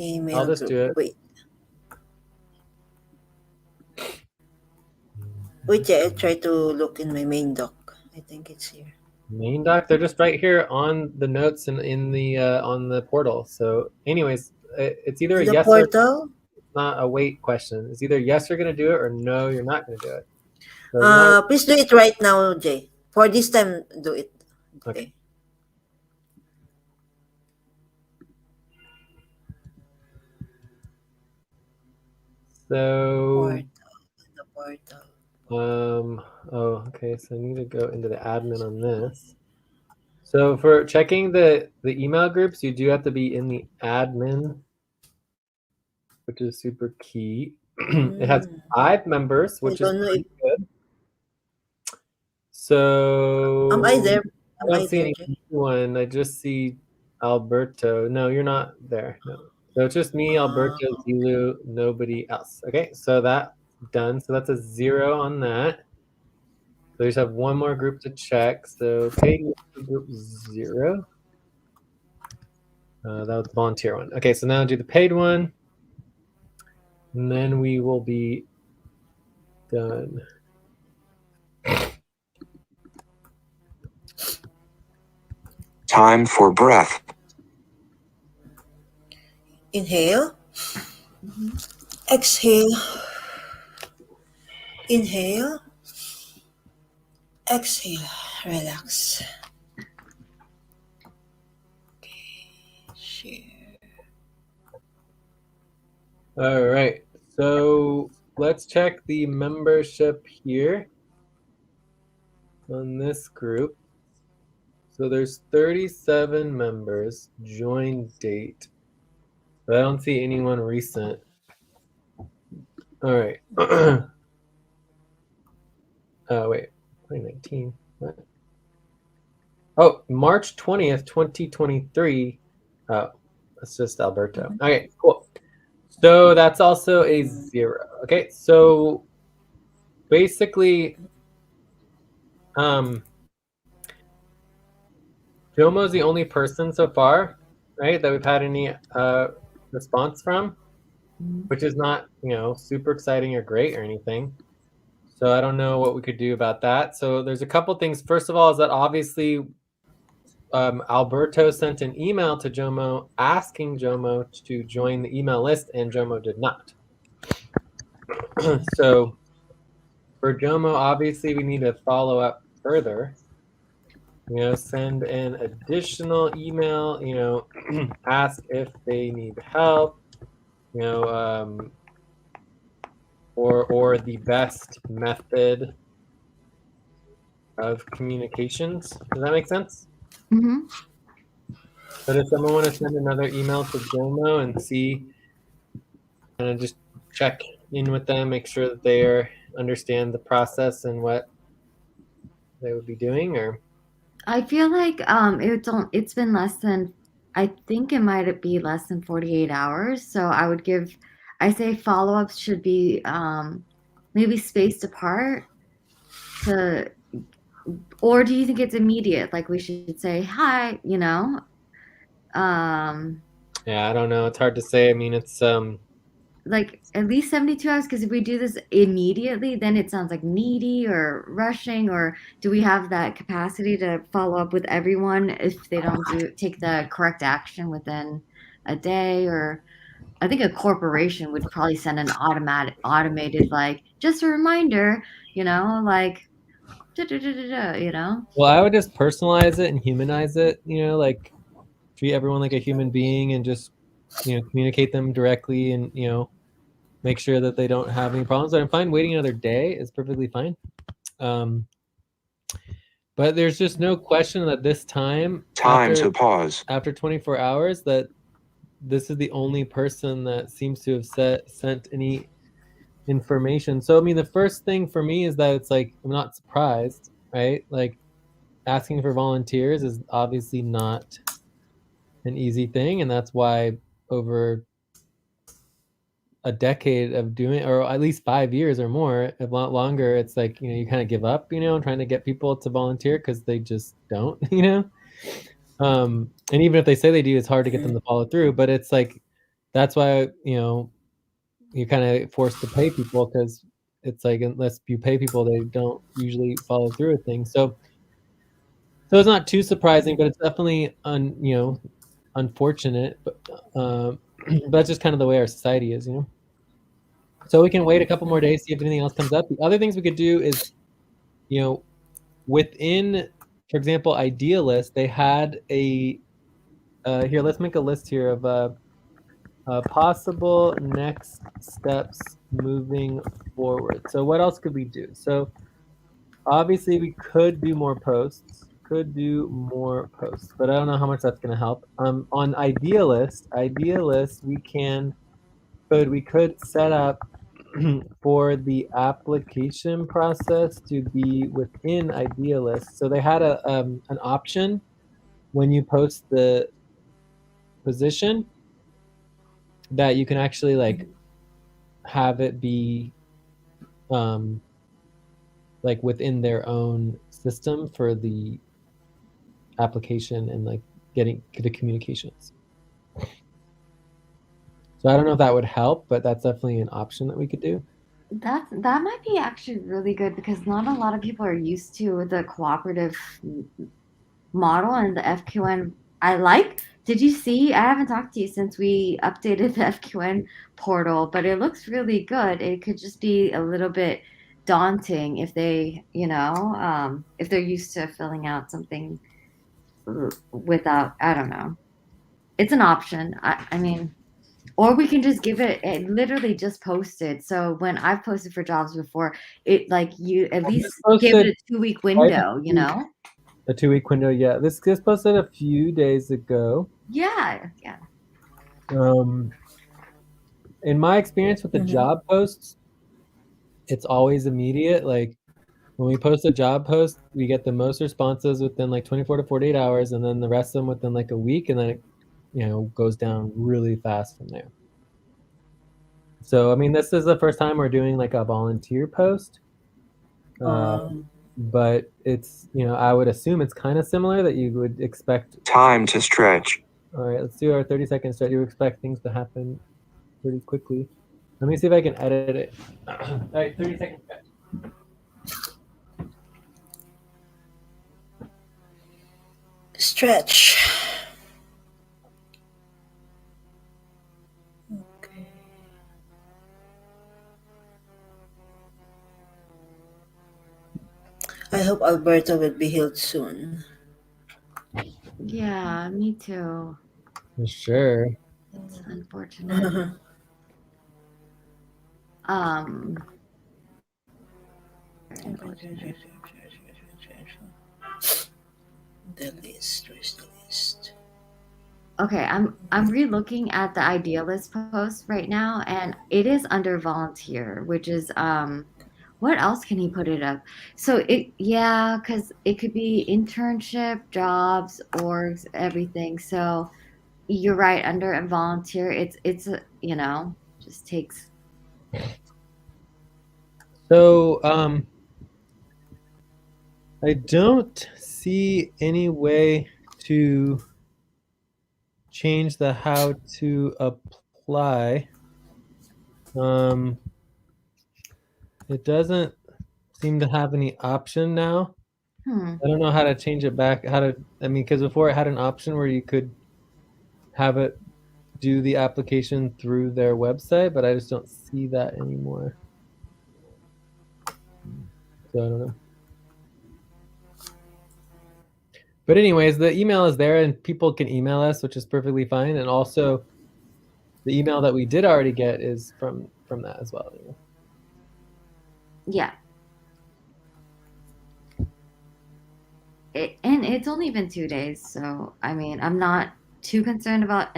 Email I'll just group. do it. Wait, yeah, I try to look in my main doc. I think it's here. Main doc, they're just right here on the notes and in the on the portal. So, anyways, it's either a yes portal? or it's not a wait question. It's either yes, you're gonna do it, or no, you're not gonna do it. So please do it right now, Jay. For this time, do it. Okay. So the portal. Oh, okay. So I need to go into the admin on this. So for checking the email groups, you do have to be in the admin, which is super key. It has 5 members, which is pretty good. So am I there? I don't see anyone. I just see Alberto. No, you're not there. No. So it's just me, Alberto, Zulu, nobody else. Okay, so that's done. So that's a 0 on that. So we just have one more group to check. So paid group 0. That was the volunteer one. Okay, so now do the paid one. And then we will be done. Time for breath. Inhale. Exhale. Inhale. Exhale. Relax. Okay. Share. All right. So let's check the membership here on this group. So there's 37 members. Join date. But I don't see anyone recent. All right. Oh, wait. 2019. What? Oh, March 20th, 2023. Oh, that's just Alberto. Okay, cool. So that's also a 0. Okay, so basically, Jomo's the only person so far, right, that we've had any response from, which is not, super exciting or great or anything. So I don't know what we could do about that. So there's a couple things. First of all, is that obviously Alberto sent an email to Jomo asking Jomo to join the email list, and Jomo did not. So for Jomo, obviously we need to follow up further. Send an additional email, ask if they need help, or the best method of communications. Does that make sense? Mm-hmm. So does someone want to send another email to Jomo and see, and just check in with them, make sure that they understand the process and what they would be doing? Or I feel like it's been less than, I think it might be less than 48 hours. So I say follow-ups should be maybe spaced apart or do you think it's immediate? Like we should say, hi, Yeah, I don't know. It's hard to say. I mean, it's like at least 72 hours, because if we do this immediately, then it sounds like needy or rushing. Or do we have that capacity to follow up with everyone if they don't take the correct action within a day? Or I think a corporation would probably send an automated, like, just a reminder, like Well, I would just personalize it and humanize it, like treat everyone like a human being and just, communicate them directly and, make sure that they don't have any problems. I'm fine waiting another day. It's perfectly fine. But there's just no question that this time to pause. After 24 hours, that this is the only person that seems to have sent any information. So, I mean, the first thing for me is that it's like, I'm not surprised, right? Like, asking for volunteers is obviously not an easy thing, and that's why over a decade of doing, or at least 5 years or more, a lot longer, it's like, you kind of give up, trying to get people to volunteer because they just don't, and even if they say they do, it's hard to get them to follow through. But it's like, that's why, you know, you're kind of forced to pay people, because it's like, unless you pay people, they don't usually follow through with things. So it's not too surprising, but it's definitely unfortunate. But that's just kind of the way our society is, you know. So we can wait a couple more days, see if anything else comes up. The other things we could do is, you know, within, for example, Idealist, they had a here. Let's make a list here of possible next steps moving forward. So what else could we do? So obviously we could do more posts. But I don't know how much that's going to help. On Idealist, we could set up for the application process to be within Idealist. So they had an option when you post the position that you can actually like have it be like within their own system for the application and like getting the communications. So I don't know if that would help, but that's definitely an option that we could do. That might be actually really good because not a lot of people are used to the cooperative model and the FQN. Did you see? I haven't talked to you since we updated the FQN portal, but it looks really good. It could just be a little bit daunting if they, if they're used to filling out something without, I don't know. It's an option. I mean, or we can just give it literally just posted. So when I've posted for jobs before, it like you at least give it a 2-week window, you know? A 2-week window, yeah. This was posted a few days ago. Yeah. In my experience with the job posts, it's always immediate. Like when we post a job post, we get the most responses within like 24 to 48 hours, and then the rest of them within like a week, and then it goes down really fast from there. So I mean, this is the first time we're doing like a volunteer post. But it's, I would assume it's kind of similar, that you would expect time to stretch. All right, let's do our 30-second stretch. You expect things to happen pretty quickly. Let me see if I can edit it. All right, 30-second stretch. Okay. I hope Alberta will be healed soon. Yeah, me too. For sure. It's unfortunate. The list. Where's the list? Okay, I'm re-looking at the Idealist post right now, and it is under volunteer, which is what else can he put it up? So because it could be internship, jobs, orgs, everything. So you're right, under a volunteer, it's just takes. So I don't see any way to change the how to apply. It doesn't seem to have any option now. I don't know how to change it back. Because before it had an option where you could have it do the application through their website, but I just don't see that anymore. So I don't know. But anyways, the email is there and people can email us, which is perfectly fine. And also the email that we did already get is from that as well. Yeah. And it's only been 2 days, so I mean, I'm not too concerned about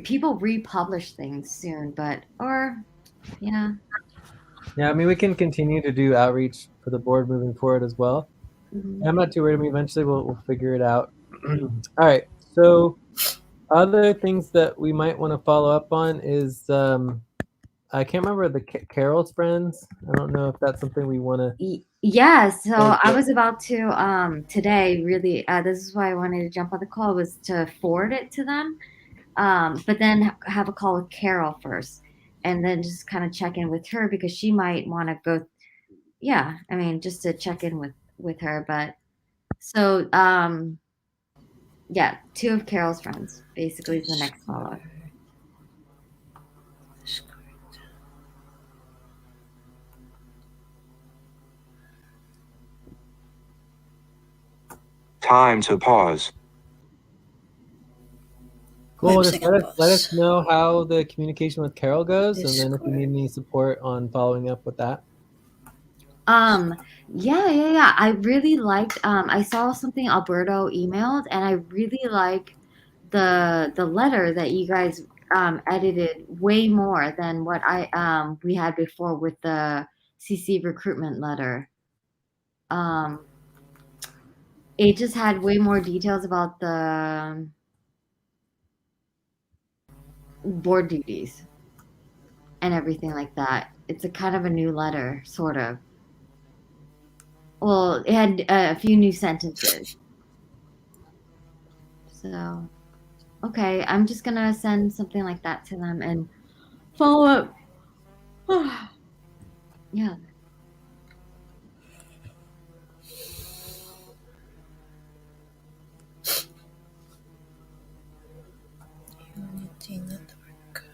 people republish things soon, yeah. Yeah, I mean, we can continue to do outreach for the board moving forward as well. Mm-hmm. I'm not too worried. I mean, eventually we'll figure it out. All right. So other things that we might want to follow up on is I can't remember the Carol's friends. I don't know if that's something we want to. Yeah. So I was about to today. Really, this is why I wanted to jump on the call, was to forward it to them. but then have a call with Carol first, and then just kind of check in with her because she might want to go. Yeah, I mean, just to check in with her. But so yeah, two of Carol's friends basically is the next follow up. Discord. Time to pause. Cool. 5 Just second let us pause. know how the communication with Carol goes, and then if you Discord. need any support on following up with that. Yeah. I really liked. I saw something Alberto emailed, and I really like the letter that you guys edited way more than what we had before with the CC recruitment letter. It just had way more details about the board duties and everything like that. It's a kind of a new letter, sort of. Well, it had a few new sentences. So, okay, I'm just gonna send something like that to them and follow up. Yeah. Unity network.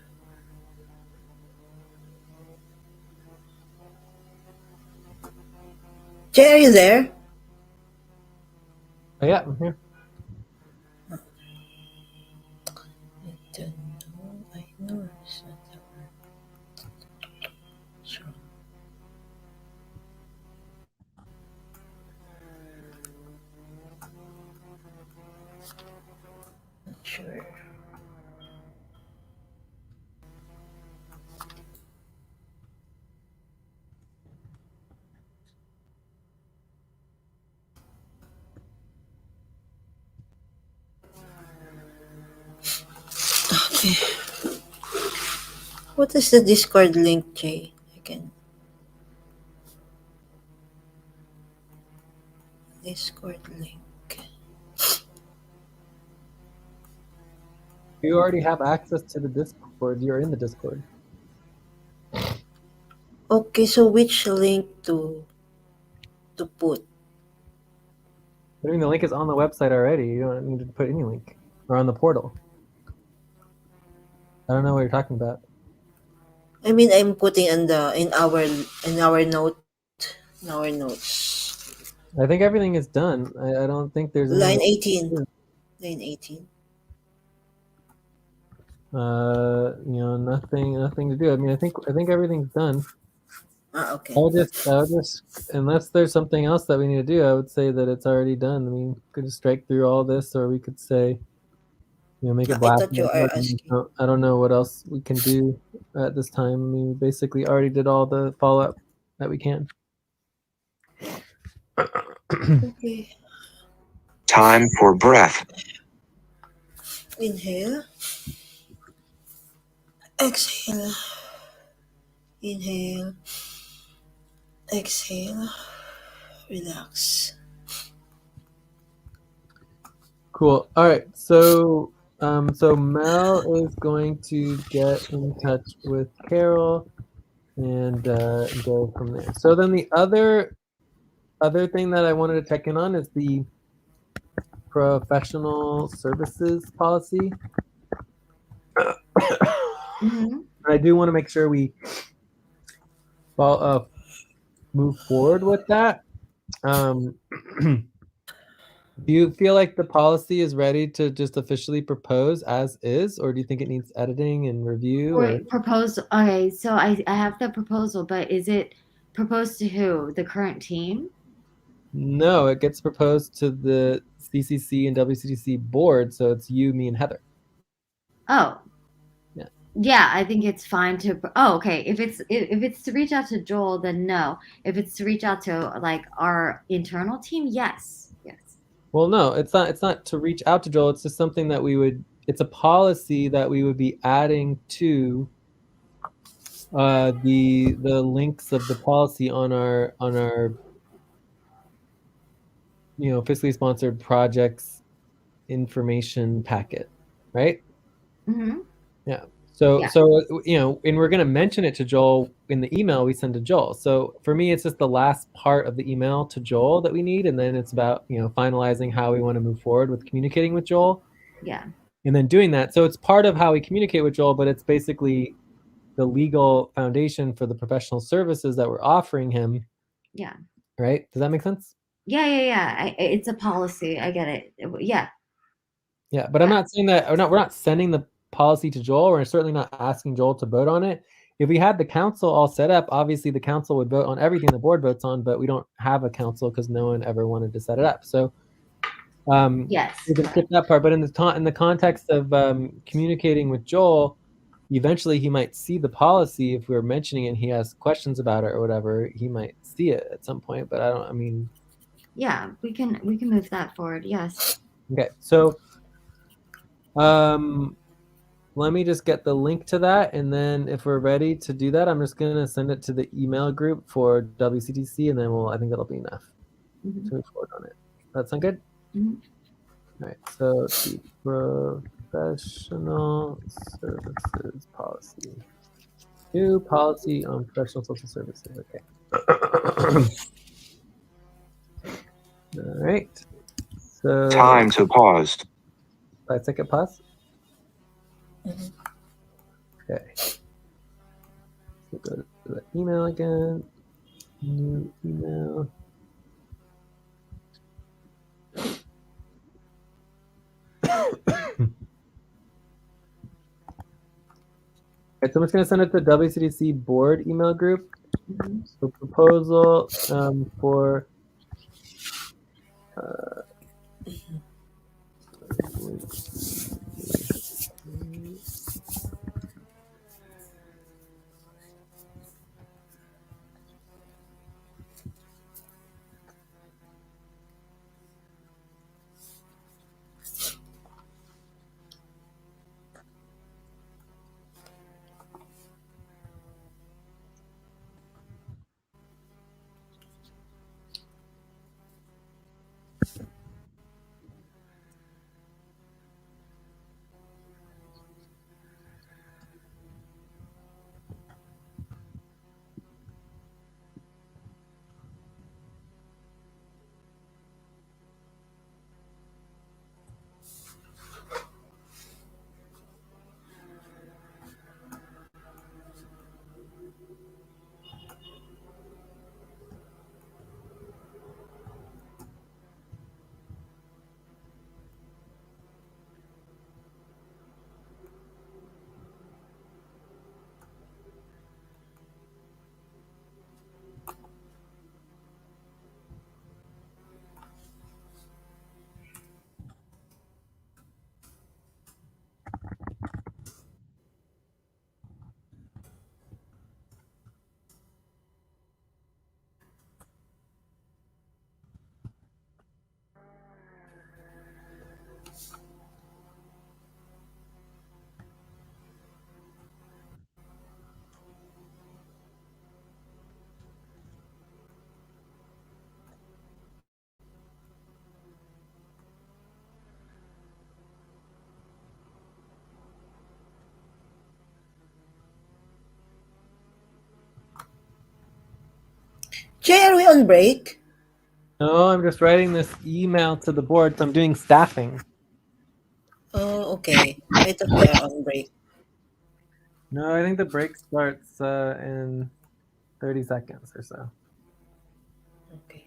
Jay, are you there? Oh, yeah, I'm here. I don't know. I know it's not that one. Sure. Not sure. Okay. What is the Discord link, Jay? Again. Discord link. You already have access to the Discord. You're in the Discord. Okay, so which link to put? I mean, the link is on the website already. You don't need to put any link, or on the portal. I don't know what you're talking about. I mean, I'm putting in our notes. I think everything is done. I don't think there's any. Line 18. Line 18. Nothing to do. I mean, I think everything's done. Okay. I'll just, unless there's something else that we need to do, I would say that it's already done. I mean, we could just strike through all this, or we could say, make it I black. thought you were asking. I don't know what else we can do at this time. I mean, we basically already did all the follow-up that we can. Okay. Time for breath. Inhale. Exhale. Inhale. Exhale. Relax. Cool. All right. So Mel is going to get in touch with Carol and go from there. So then the other thing that I wanted to check in on is the professional services policy. Mm-hmm. I do want to make sure we move forward with that. Do you feel like the policy is ready to just officially propose as is, or do you think it needs editing and review? Wait, proposal. Okay, so I have the proposal, but is it proposed to who? The current team? No, it gets proposed to the CCC and WCDC board, so it's you, me, and Heather. Oh. Yeah. Yeah, I think it's fine to. Oh, okay. If it's to reach out to Joel, then no. If it's to reach out to like our internal team, yes. Well, no, it's not to reach out to Joel. It's just something that it's a policy that we would be adding to the links of the policy on our fiscally sponsored projects information packet, right? Mm-hmm. So, Yeah. and we're going to mention it to Joel in the email we send to Joel. So for me, it's just the last part of the email to Joel that we need. And then it's about, finalizing how we want to move forward with communicating with Joel. Yeah. And then doing that. So it's part of how we communicate with Joel, but it's basically the legal foundation for the professional services that we're offering him. Yeah. Right? Does that make sense? Yeah. It's a policy. I get it. Yeah. Yeah, but I'm not saying that we're not sending the policy to Joel. We're certainly not asking Joel to vote on it. If we had the council all set up, obviously the council would vote on everything the board votes on, but we don't have a council because no one ever wanted to set it up. So Yes. we can skip that part. But in the context of communicating with Joel, eventually he might see the policy. If we're mentioning it and he has questions about it or whatever, he might see it at some point. But Yeah, we can move that forward. Yes. Okay, so let me just get the link to that, and then if we're ready to do that, I'm just gonna send it to the email group for WCTC, and then I think that'll be enough Mm-hmm. to move forward on it. That sound good? Mm-hmm. All right, so the professional services policy. New policy on professional social services. Okay. All right. So Time to pause. 5-second pause. Mhm. Okay. So go to the email again. New email. Right, so I'm just going to send it to the WCDC board email group. Mm-hmm. So proposal for Jay, are we on break? No, I'm just writing this email to the board. So I'm doing staffing. Oh, okay. I thought we are on break. No, I think the break starts in 30 seconds or so. Okay.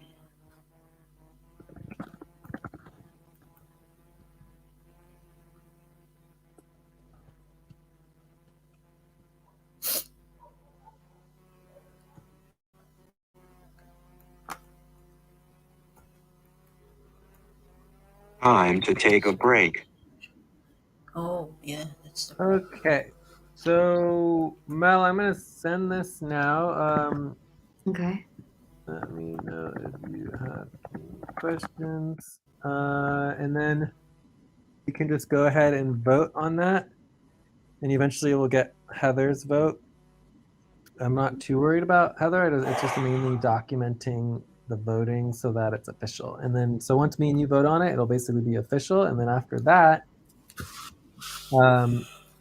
Time to take a break. Oh, yeah, that's the break. Okay. So Mel, I'm gonna send this now. Okay. Let me know if you have any questions. And then you can just go ahead and vote on that. And eventually we'll get Heather's vote. I'm not too worried about Heather. It's just mainly documenting the voting so that it's official. And then, so once me and you vote on it, it'll basically be official. And then after that,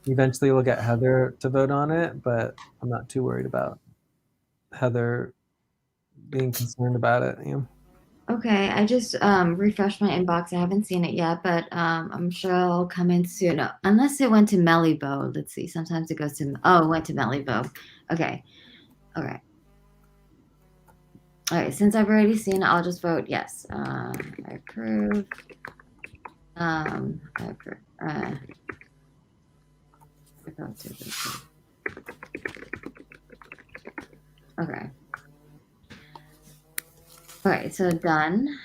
Eventually, we'll get Heather to vote on it, but I'm not too worried about Heather being concerned about it. You know? Okay, I just refreshed my inbox. I haven't seen it yet, but I'm sure it'll come in soon. Unless it went to Mellybo. Let's see. Sometimes it goes to it went to Mellybo. Okay. All right. All right. Since I've already seen it, I'll just vote yes. I approve. I approve. Okay. All right. So done.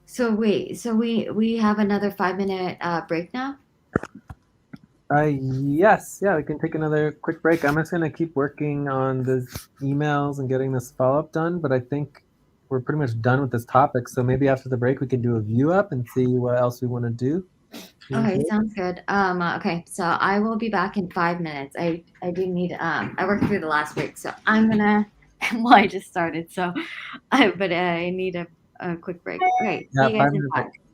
So wait, so we have another 5-minute break now? Yes, yeah, we can take another quick break. I'm just gonna keep working on the emails and getting this follow-up done, but I think we're pretty much done with this topic. So maybe after the break we can do a view up and see what else we want to do. Okay, sounds good. Okay, so I will be back in 5 minutes. I do need I worked through the last week, so I'm gonna well, I just started, so but I need a quick break. Great. Yeah, See you guys 5 in minutes. 5.